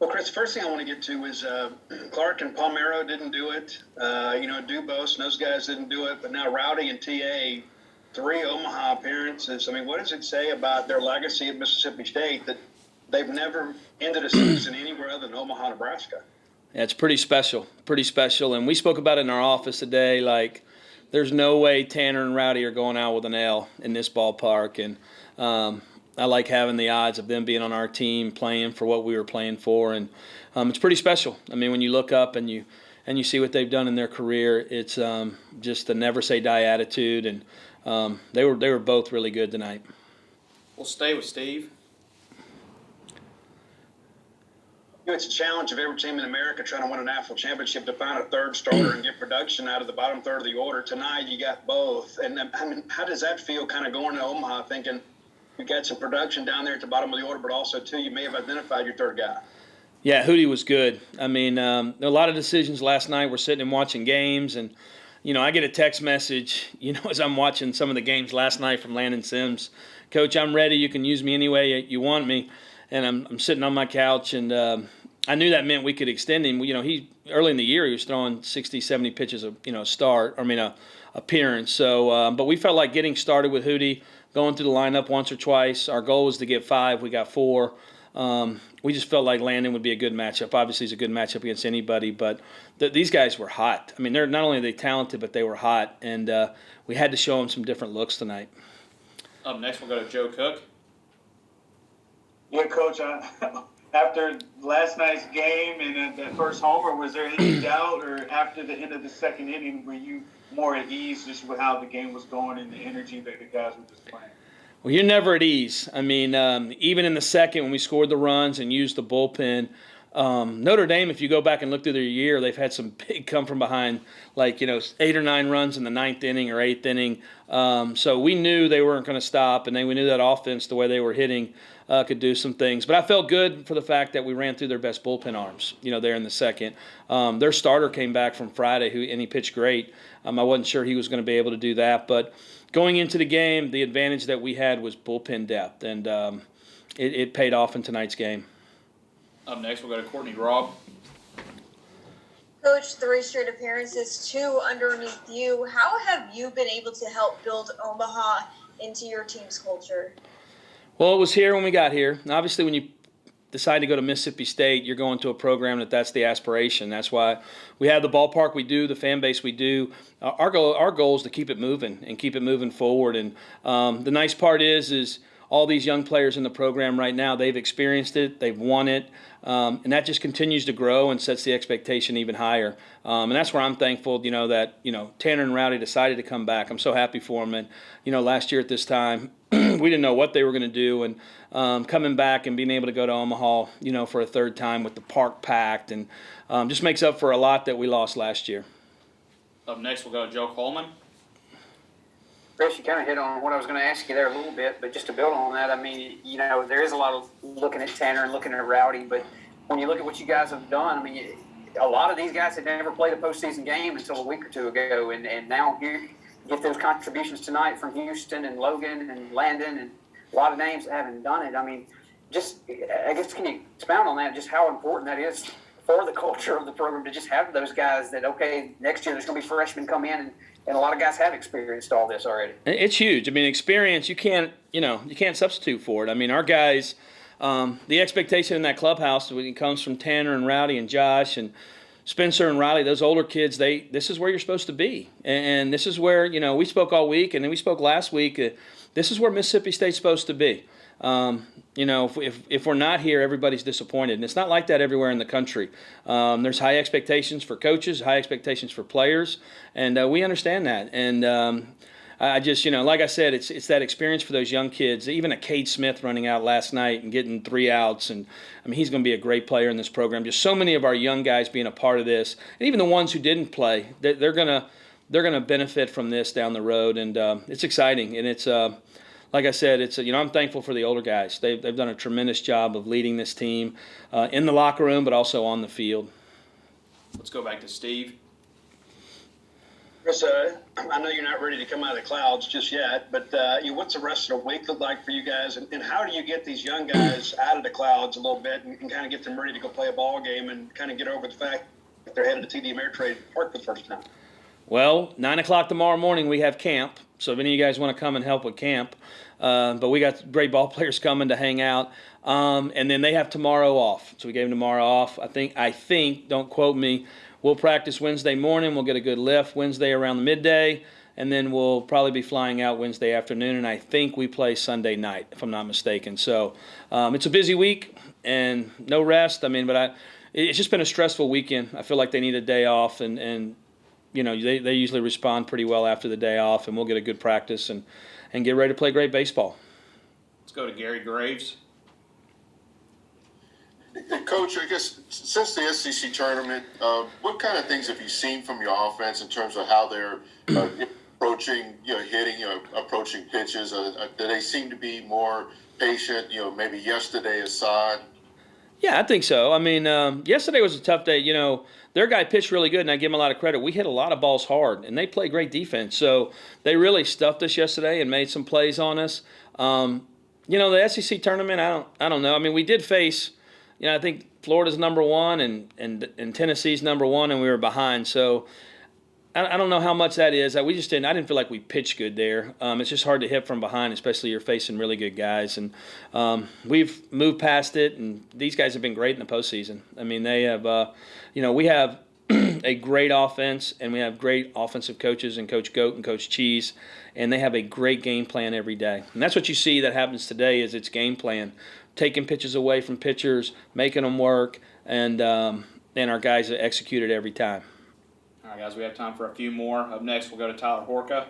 Well, Chris, the first thing I want to get to is Clark and Palmero didn't do it. Dubose and those guys didn't do it. But now Rowdy and TA, 3 Omaha appearances. I mean, what does it say about their legacy at Mississippi State that they've never ended a season anywhere other than Omaha, Nebraska? Yeah, it's pretty special. And we spoke about it in our office today. Like, there's no way Tanner and Rowdy are going out with an L in this ballpark. And I like having the odds of them being on our team, playing for what we were playing for. And it's pretty special. I mean, when you look up and you see what they've done in their career, it's just a never say die attitude. And they were both really good tonight. We'll stay with Steve. It's a challenge of every team in America trying to win a national championship to find a third starter and get production out of the bottom third of the order. Tonight, you got both. And I mean, how does that feel kind of going to Omaha thinking you got some production down there at the bottom of the order, but also, too, you may have identified your third guy? Yeah, Hootie was good. I mean, a lot of decisions last night. We're sitting and watching games, and, I get a text message, as I'm watching some of the games last night from Landon Sims. Coach, I'm ready. You can use me any way you want me. And I'm sitting on my couch, and I knew that meant we could extend him. He early in the year he was throwing 60, 70 pitches a appearance. So, but we felt like getting started with Hootie, going through the lineup once or twice. Our goal was to get 5. We got 4. We just felt like Landon would be a good matchup. Obviously, he's a good matchup against anybody, but these guys were hot. I mean, they're not only are they talented, but they were hot, and we had to show them some different looks tonight. Up next, we'll go to Joe Cook. Yeah, Coach, after last night's game and that first homer, was there any doubt, or after the end of the second inning, were you more at ease just with how the game was going and the energy that the guys were just playing? Well, you're never at ease. I mean, even in the second when we scored the runs and used the bullpen, Notre Dame, if you go back and look through their year, they've had some big come from behind, 8 or 9 runs in the 9th inning or 8th inning. So we knew they weren't going to stop, and we knew that offense, the way they were hitting, could do some things. But I felt good for the fact that we ran through their best bullpen arms, there in the second. Their starter came back from Friday, and he pitched great. I wasn't sure he was going to be able to do that. But going into the game, the advantage that we had was bullpen depth, and it paid off in tonight's game. Up next, we'll go to Courtney Robb. Coach, 3 straight appearances, 2 underneath you. How have you been able to help build Omaha into your team's culture? Well, it was here when we got here. And obviously, when you decide to go to Mississippi State, you're going to a program that's the aspiration. That's why we have the ballpark we do, the fan base we do. Our goal is to keep it moving and keep it moving forward. And the nice part is all these young players in the program right now, they've experienced it, they've won it, and that just continues to grow and sets the expectation even higher. And that's where I'm thankful, that Tanner and Rowdy decided to come back. I'm so happy for them. And last year at this time, we didn't know what they were going to do, and coming back and being able to go to Omaha, for a third time with the park packed, and just makes up for a lot that we lost last year. Up next, we'll go to Joe Coleman. Chris, you kind of hit on what I was going to ask you there a little bit, but just to build on that, I mean, there is a lot of looking at Tanner and looking at Rowdy, but when you look at what you guys have done, I mean, a lot of these guys had never played a postseason game until a week or 2 ago, and now you get those contributions tonight from Houston and Logan and Landon and a lot of names that haven't done it. I mean, I guess, can you expound on that, just how important that is for the culture of the program to just have those guys that, okay, next year there's going to be freshmen come in, and a lot of guys have experienced all this already. It's huge. I mean, experience, you can't substitute for it. I mean, our guys, the expectation in that clubhouse when it comes from Tanner and Rowdy and Josh and Spencer and Riley, those older kids, this is where you're supposed to be. And this is where, we spoke all week, and then we spoke last week. This is where Mississippi State's supposed to be. If we're not here, everybody's disappointed. And it's not like that everywhere in the country. There's high expectations for coaches, high expectations for players, and we understand that. And I just, like I said, it's that experience for those young kids. Even a Cade Smith running out last night and getting 3 outs, and I mean, he's going to be a great player in this program. Just so many of our young guys being a part of this, and even the ones who didn't play, they're gonna benefit from this down the road, and it's exciting. And it's like I said, it's I'm thankful for the older guys. They've done a tremendous job of leading this team in the locker room, but also on the field. Let's go back to Steve. Chris, I know you're not ready to come out of the clouds just yet, but what's the rest of the week look like for you guys, and how do you get these young guys out of the clouds a little bit and kind of get them ready to go play a ball game and kind of get over the fact that they're headed to TD Ameritrade Park for the first time? Well, 9 o'clock tomorrow morning we have camp, so if any of you guys want to come and help with camp, but we got great ball players coming to hang out, and then they have tomorrow off, so we gave them tomorrow off. I think, don't quote me, we'll practice Wednesday morning, we'll get a good lift Wednesday around the midday, and then we'll probably be flying out Wednesday afternoon, and I think we play Sunday night, if I'm not mistaken. So it's a busy week and no rest. I mean, but it's just been a stressful weekend. I feel like they need a day off, and you know, they usually respond pretty well after the day off, and we'll get a good practice and get ready to play great baseball. Let's go to Gary Graves. Coach, I guess since the SEC tournament, what kind of things have you seen from your offense in terms of how they're approaching, hitting, approaching pitches? Do they seem to be more patient, maybe yesterday aside? Yeah, I think so. I mean, yesterday was a tough day. You know, their guy pitched really good, and I give him a lot of credit. We hit a lot of balls hard, and they play great defense. So they really stuffed us yesterday and made some plays on us. The SEC tournament, I don't know. I mean, we did face, I think Florida's number one and Tennessee's number one, and we were behind. So I don't know how much that is. I didn't feel like we pitched good there. It's just hard to hit from behind, especially you're facing really good guys. And we've moved past it, and these guys have been great in the postseason. I mean, they have, we have a great offense, and we have great offensive coaches and Coach Goat and Coach Cheese, and they have a great game plan every day. And that's what you see that happens today is it's game plan, taking pitches away from pitchers, making them work, and our guys execute it every time. All right, guys, we have time for a few more. Up next, we'll go to Tyler Horka.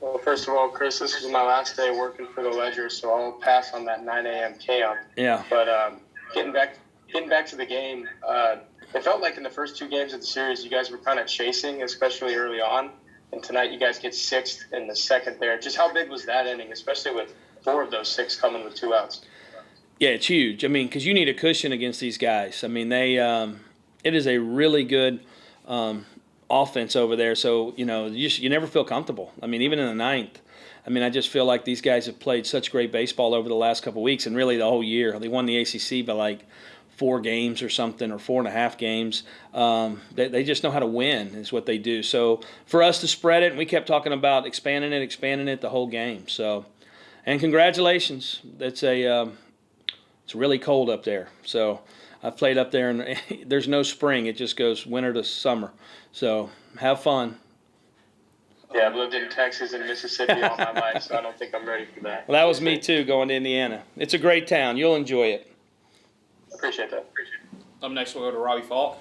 Well, first of all, Chris, this is my last day working for the Ledger, so I'll pass on that 9 a.m. camp. Yeah. But getting back to the game, it felt like in the first two games of the series, you guys were kind of chasing, especially early on. And tonight, you guys get sixth in the second there. Just how big was that inning, especially with 4 of those 6 coming with 2 outs? Yeah, it's huge. I mean, because you need a cushion against these guys. I mean, it is a really good offense over there. So, you never feel comfortable. I mean, even in the ninth. I mean, I just feel like these guys have played such great baseball over the last couple of weeks and really the whole year. They won the ACC by like 4 games or something, or 4.5 games. They just know how to win is what they do. So for us to spread it, and we kept talking about expanding it the whole game. So, and congratulations. It's really cold up there. So I've played up there, and there's no spring. It just goes winter to summer. So have fun. Yeah, I've lived in Texas and Mississippi all my life, so I don't think I'm ready for that. Well, that was me too, going to Indiana. It's a great town. You'll enjoy it. Appreciate that. Up next, we'll go to Robbie Falk.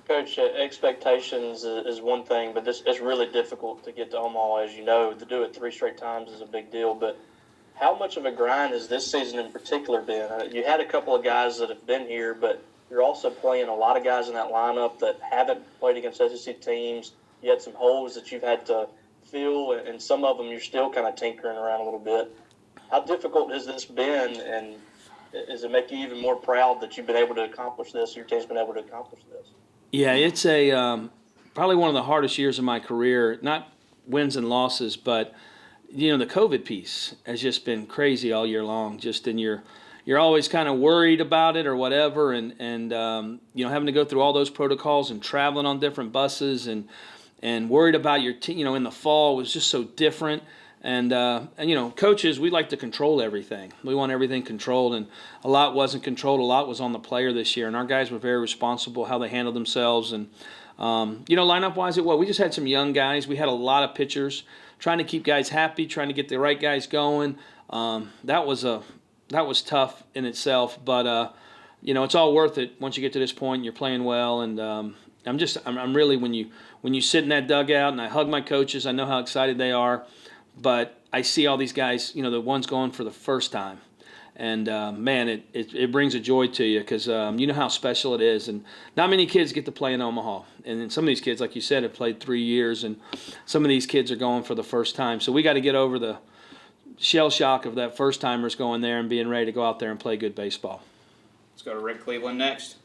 Coach, expectations is one thing, but it's really difficult to get to Omaha, as you know. To do it 3 straight times is a big deal, but how much of a grind has this season in particular been? You had a couple of guys that have been here, but you're also playing a lot of guys in that lineup that haven't played against SEC teams. You had some holes that you've had to fill, and some of them you're still kind of tinkering around a little bit. How difficult has this been, and does it make you even more proud that you've been able to accomplish this, your team's been able to accomplish this? Yeah, it's probably one of the hardest years of my career. Not wins and losses, but the COVID piece has just been crazy all year long. Just you're always kind of worried about it or whatever, and having to go through all those protocols and traveling on different buses and worried about your team. In the fall was just so different. And coaches, we like to control everything. We want everything controlled, and a lot wasn't controlled. A lot was on the player this year, and our guys were very responsible how they handled themselves. And lineup-wise, we just had some young guys. We had a lot of pitchers trying to keep guys happy, trying to get the right guys going. That was tough in itself, but it's all worth it once you get to this point. And you're playing well, and I'm really when you sit in that dugout and I hug my coaches, I know how excited they are. But I see all these guys, the ones going for the first time. And, man, it brings a joy to you because you know how special it is. And not many kids get to play in Omaha. And then some of these kids, like you said, have played 3 years. And some of these kids are going for the first time. So we got to get over the shell shock of that first-timers going there and being ready to go out there and play good baseball. Let's go to Rick Cleveland next.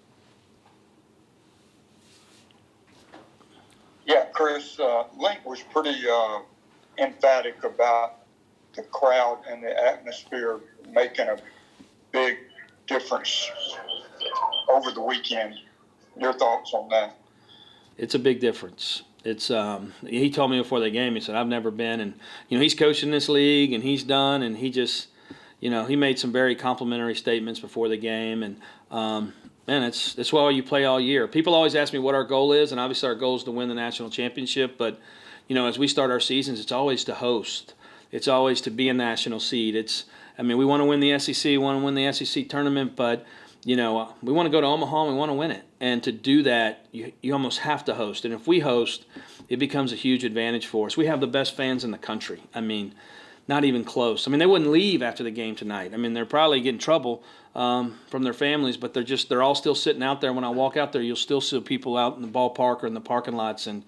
Chris, Link was pretty emphatic about the crowd and the atmosphere making a big difference over the weekend. Your thoughts on that? It's a big difference. It's he told me before the game, he said, I've never been, and he's coaching this league and he's done, and he just he made some very complimentary statements before the game, and man, it's why you play all year. People always ask me what our goal is, and obviously our goal is to win the national championship, but as we start our seasons, it's always to host. It's always to be a national seed. We want to win the SEC, we want to win the SEC tournament, but we want to go to Omaha and we want to win it. And to do that, you almost have to host. And if we host, it becomes a huge advantage for us. We have the best fans in the country. Not even close. They wouldn't leave after the game tonight. They're probably getting trouble from their families, but they're all still sitting out there. When I walk out there, you'll still see people out in the ballpark or in the parking lots, and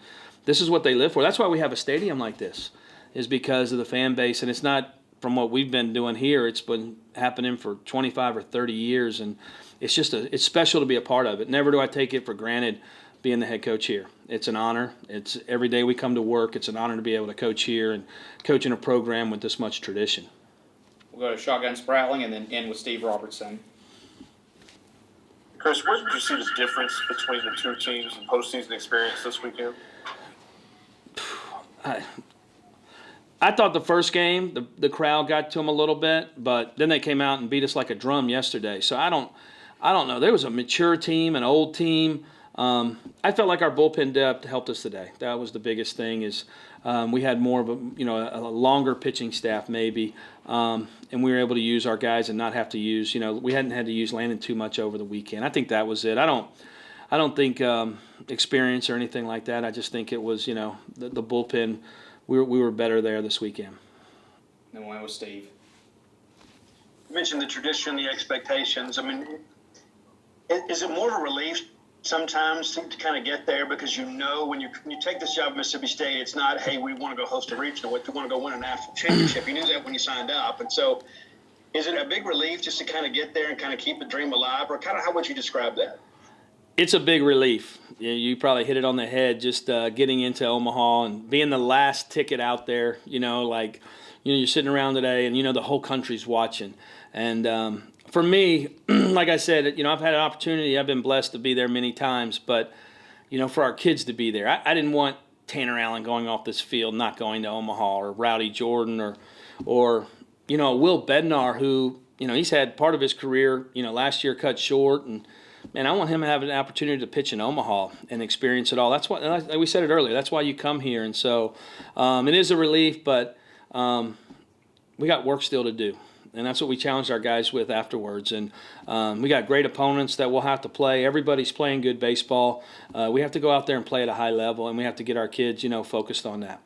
this is what they live for. That's why we have a stadium like this, is because of the fan base, and it's not from what we've been doing here. It's been happening for 25 or 30 years, and it's special to be a part of it. Never do I take it for granted being the head coach here. It's an honor. It's every day we come to work. It's an honor to be able to coach here and coach in a program with this much tradition. We'll go to Shotgun Spratling and then end with Steve Robertson. Chris, where did you see the difference between the two teams in postseason experience this weekend? I thought the first game, the crowd got to them a little bit, but then they came out and beat us like a drum yesterday. So I don't know. There was a mature team, an old team. I felt like our bullpen depth helped us today. That was the biggest thing. Is we had more of a longer pitching staff maybe, and we were able to use our guys and not have to use. We hadn't had to use Landon too much over the weekend. I think that was it. I don't think experience or anything like that. I just think it was the bullpen. We were better there this weekend. Then we'll end with Steve. You mentioned the tradition, the expectations. Is it more of a relief sometimes to kind of get there, because when you take this job at Mississippi State, it's not, hey, we want to go host a regional, we want to go win a national championship. You knew that when you signed up. And so is it a big relief just to kind of get there and kind of keep the dream alive, or kind of how would you describe that? It's a big relief. You probably hit it on the head, just getting into Omaha and being the last ticket out there. You're sitting around today and the whole country's watching. And for me, like I said, I've had an opportunity. I've been blessed to be there many times, but for our kids to be there, I didn't want Tanner Allen going off this field, not going to Omaha, or Rowdy Jordan, or Will Bednar, who he's had part of his career last year cut short, and I want him to have an opportunity to pitch in Omaha and experience it all. That's why, like we said it earlier, that's why you come here. And so it is a relief, but we got work still to do. And that's what we challenged our guys with afterwards. And we got great opponents that we'll have to play. Everybody's playing good baseball. We have to go out there and play at a high level, and we have to get our kids, focused on that.